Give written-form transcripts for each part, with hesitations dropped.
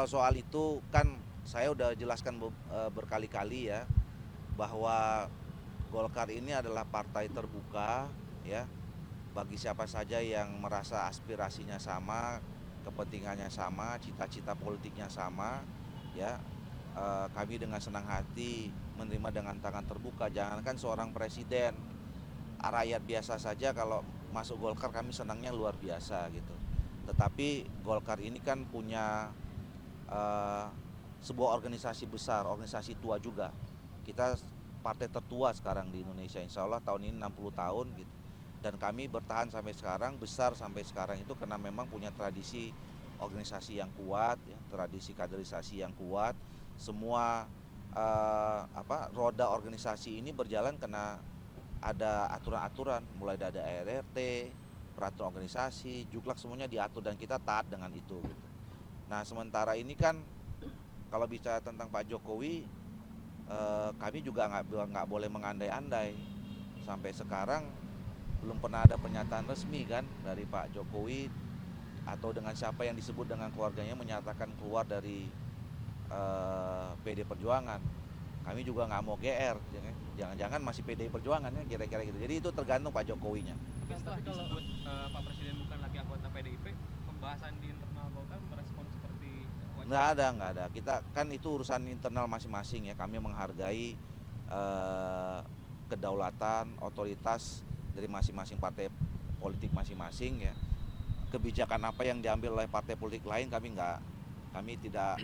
kalau soal itu kan saya udah jelaskan berkali-kali ya bahwa Golkar ini adalah partai terbuka ya bagi siapa saja yang merasa aspirasinya sama, kepentingannya sama, cita-cita politiknya sama ya. Kami dengan senang hati menerima dengan tangan terbuka. Jangankan seorang presiden, rakyat biasa saja kalau masuk Golkar kami senangnya luar biasa gitu. Tetapi Golkar ini kan punya eh, sebuah organisasi besar, organisasi tua juga. Kita partai tertua sekarang di Indonesia, insya Allah tahun ini 60 tahun gitu. Dan kami bertahan sampai sekarang, besar sampai sekarang itu karena memang punya tradisi organisasi yang kuat, ya, tradisi kaderisasi yang kuat. Semua roda organisasi ini berjalan karena ada aturan-aturan, mulai dari RRT, peraturan organisasi, juklak semuanya diatur dan kita taat dengan itu. Gitu. Nah sementara ini kan kalau bicara tentang Pak Jokowi, kami juga nggak boleh mengandai-andai. Sampai sekarang belum pernah ada pernyataan resmi kan dari Pak Jokowi atau dengan siapa yang disebut dengan keluarganya menyatakan keluar dari PD Perjuangan. Kami juga nggak mau GR, jangan-jangan masih PD Perjuangan ya kira-kira gitu. Jadi itu tergantung Pak Jokowinya. Tapi kalau disebut Pak Presiden bukan lagi anggota PDIP, pembahasan di internal Golkar merespon seperti wajar? Nggak ada. Kita kan itu urusan internal masing-masing ya. Kami menghargai kedaulatan, otoritas dari masing-masing partai politik masing-masing ya. Kebijakan apa yang diambil oleh partai politik lain kami tidak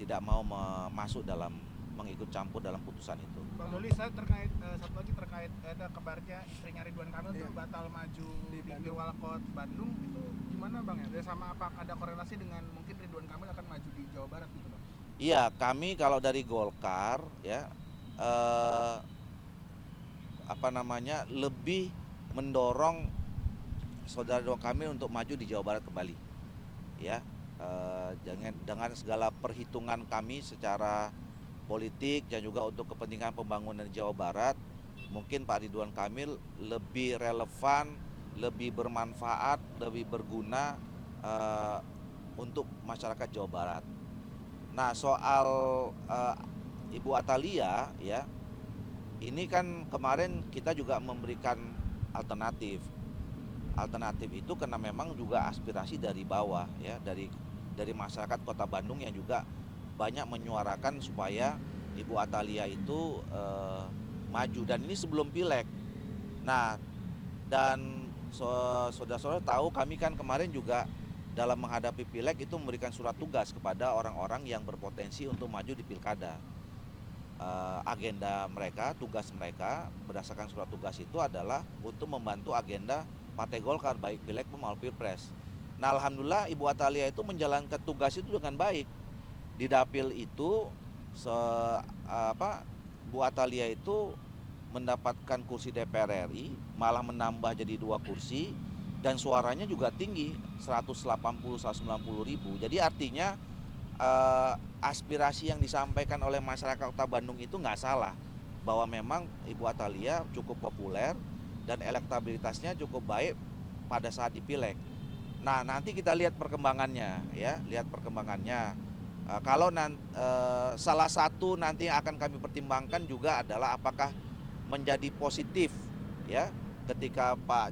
tidak mau masuk dalam mengikut campur dalam putusan itu. Bang Doli, saya terkait satu lagi terkait ada kabarnya istrinya Ridwan Kamil itu batal maju di Pilwalkot Bandung, itu gimana Bang ya? Dan sama apa ada korelasi dengan mungkin Ridwan Kamil akan maju di Jawa Barat gitu Bang? Iya, kami kalau dari Golkar ya lebih mendorong saudara Ridwan Kamil untuk maju di Jawa Barat kembali. Ya, dengan segala perhitungan kami secara politik dan juga untuk kepentingan pembangunan di Jawa Barat, mungkin Pak Ridwan Kamil lebih relevan, lebih bermanfaat, lebih berguna untuk masyarakat Jawa Barat. Nah, soal Ibu Atalia ya, ini kan kemarin kita juga memberikan alternatif. Alternatif itu karena memang juga aspirasi dari bawah ya, dari masyarakat Kota Bandung yang juga banyak menyuarakan supaya Ibu Atalia itu maju, dan ini sebelum pileg. Nah, dan saudara-saudara tahu kami kan kemarin juga dalam menghadapi pileg itu memberikan surat tugas kepada orang-orang yang berpotensi untuk maju di pilkada. Agenda mereka, tugas mereka berdasarkan surat tugas itu adalah untuk membantu agenda Partai Golkar baik pileg maupun pilpres. Nah, alhamdulillah Ibu Atalia itu menjalankan tugas itu dengan baik. Di dapil itu Bu Atalia itu mendapatkan kursi DPR RI, malah menambah jadi 2 kursi dan suaranya juga tinggi 180-190 ribu. Jadi artinya aspirasi yang disampaikan oleh masyarakat Kota Bandung itu nggak salah, bahwa memang Ibu Atalia cukup populer dan elektabilitasnya cukup baik pada saat di pileg. Nah, nanti kita lihat perkembangannya ya, kalau salah satu nanti yang akan kami pertimbangkan juga adalah apakah menjadi positif ya ketika Pak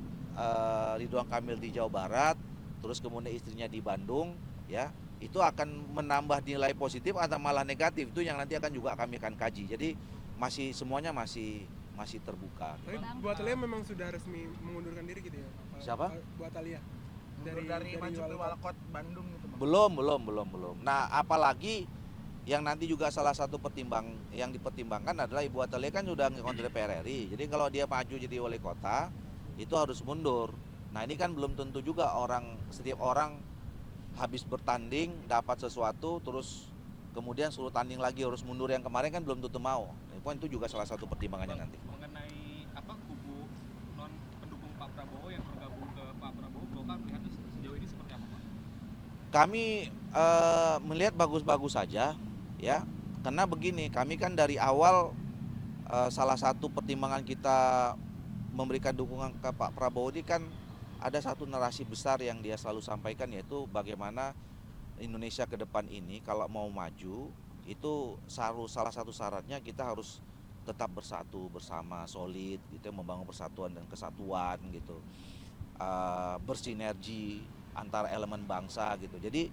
Ridwan Kamil di Jawa Barat, terus kemudian istrinya di Bandung ya, itu akan menambah nilai positif atau malah negatif, itu yang nanti juga kami akan kaji. Jadi semuanya masih terbuka. Tapi Bu Atalia memang sudah resmi mengundurkan diri gitu ya? Siapa? Bu Atalia. Dari maju Pilwalkot Bandung gitu Bang. Belum. Nah, apalagi yang nanti juga salah satu yang dipertimbangkan adalah Ibu Atalia kan sudah ngikut DPR RI. Jadi kalau dia maju jadi wali kota itu harus mundur. Nah, ini kan belum tentu juga setiap orang habis bertanding dapat sesuatu terus kemudian suruh tanding lagi harus mundur, yang kemarin kan belum tentu mau. Itu juga salah satu pertimbangannya nanti. Mengenai kubu non pendukung Pak Prabowo yang bergabung ke Pak Prabowo, Golkar melihatnya sejauh ini seperti apa Pak? Kami melihat bagus-bagus saja ya, karena begini, kami kan dari awal salah satu pertimbangan kita memberikan dukungan ke Pak Prabowo ini kan ada satu narasi besar yang dia selalu sampaikan, yaitu bagaimana Indonesia ke depan ini kalau mau maju itu salah satu syaratnya kita harus tetap bersatu bersama, solid gitu, membangun persatuan dan kesatuan gitu. Bersinergi antara elemen bangsa gitu. Jadi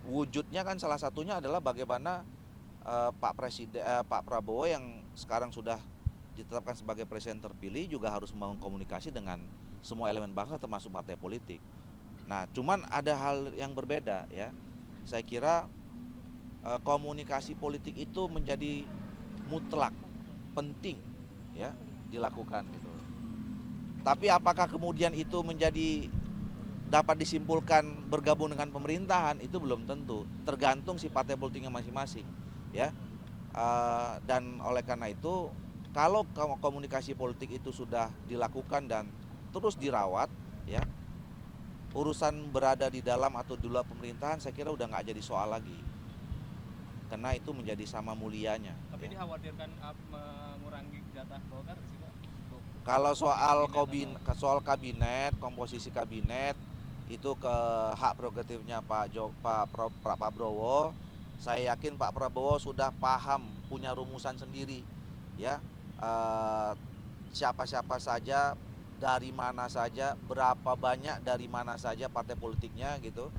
wujudnya kan salah satunya adalah bagaimana Pak Prabowo yang sekarang sudah ditetapkan sebagai presiden terpilih juga harus membangun komunikasi dengan semua elemen bangsa termasuk partai politik. Nah, cuman ada hal yang berbeda ya. Saya kira komunikasi politik itu menjadi mutlak penting ya dilakukan gitu. Tapi apakah kemudian itu menjadi dapat disimpulkan bergabung dengan pemerintahan, itu belum tentu. Tergantung si partai politiknya masing-masing ya. Dan oleh karena itu kalau komunikasi politik itu sudah dilakukan dan terus dirawat ya, urusan berada di dalam atau di luar pemerintahan saya kira udah nggak jadi soal lagi, karena itu menjadi sama mulianya. Tapi Ya. dikhawatirkan mengurangi jatah Golkar sih Pak? Kalau soal kabinet, komposisi kabinet itu ke hak prerogatifnya Pak Prabowo. Saya yakin Pak Prabowo sudah paham, punya rumusan sendiri ya. Siapa-siapa saja, dari mana saja, berapa banyak dari mana saja partai politiknya gitu.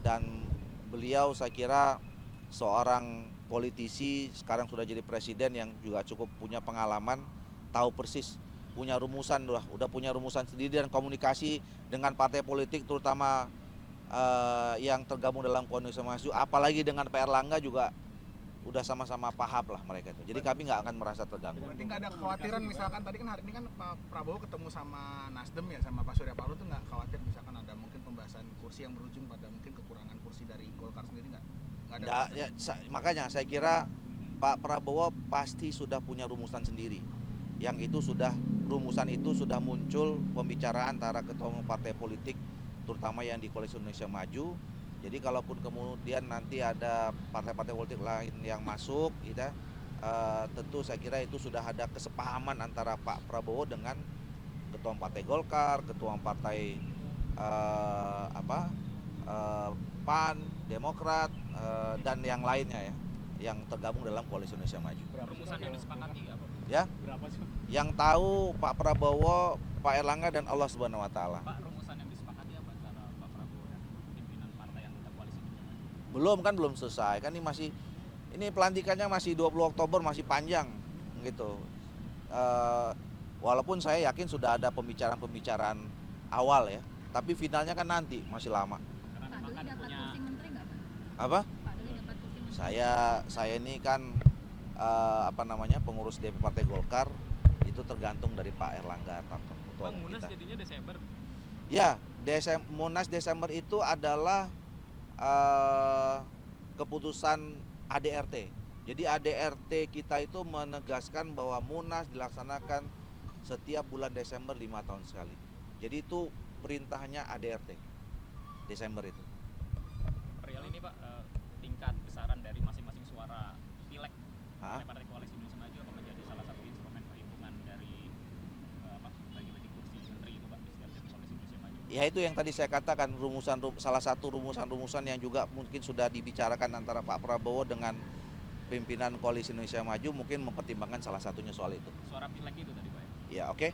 Dan beliau saya kira seorang politisi, sekarang sudah jadi presiden yang juga cukup punya pengalaman, tahu persis, punya rumusan, udah punya rumusan sendiri dan komunikasi dengan partai politik terutama yang tergabung dalam koalisi maju, apalagi dengan Pak Erlangga juga udah sama-sama paham lah mereka itu. Jadi kami nggak akan merasa terganggu. Berarti nggak ada kekhawatiran misalkan tadi kan hari ini kan Pak Prabowo ketemu sama Nasdem ya, sama Pak Surya Paloh tuh nggak khawatir misalkan ada mungkin pembahasan kursi yang berujung pada mungkin kekurangan kursi dari Golkar sendiri nggak? Nggak ada. Nggak, ya, makanya saya kira Pak Prabowo pasti sudah punya rumusan sendiri. Yang itu rumusan itu sudah muncul pembicaraan antara ketua umum partai politik terutama yang di Koalisi Indonesia Maju. Jadi kalaupun kemudian nanti ada partai-partai politik lain yang masuk, gitu, tentu saya kira itu sudah ada kesepahaman antara Pak Prabowo dengan ketua umum partai Golkar, ketua umum partai PAN, Demokrat, dan yang lainnya ya, yang tergabung dalam Koalisi Indonesia Maju. Rumusan yang disepakati apa? Ya, Berapa sih? yang tahu Pak Prabowo, Pak Erlangga dan Allah Subhanahu Wa Taala. Pak, rumusan yang disepakati apa antara Pak Prabowo dan pimpinan partai yang ada koalisi Indonesia Maju? Belum selesai kan, ini pelantikannya masih 20 Oktober, masih panjang gitu. Walaupun saya yakin sudah ada pembicaraan awal ya, tapi finalnya kan nanti masih lama. Karena Pak memang Doli kan dapat punya kursi menteri nggak Pak? Apa? Pak Doli dapat kursi menteri. Saya ini kan pengurus DP Partai Golkar, itu tergantung dari Pak Erlangga ketua Bang, umum Munas kita. jadinya Desember. Ya, Munas Desember itu adalah keputusan ADRT. Jadi ADRT kita itu menegaskan bahwa Munas dilaksanakan setiap bulan Desember 5 tahun sekali. Jadi itu perintahnya ADRT Desember itu. Perihal ini Pak, tingkat besaran dari masing-masing suara pileg Hah? partai Koalisi Indonesia Maju akan menjadi salah satu instrumen perhitungan dari bagi-bagi kursi menteri itu Pak di setiap Koalisi Indonesia Maju. Ya itu yang tadi saya katakan, salah satu rumusan yang juga mungkin sudah dibicarakan antara Pak Prabowo dengan pimpinan Koalisi Indonesia Maju, mungkin mempertimbangkan salah satunya soal itu. Suara pileg itu tadi Pak ya. Ya, oke.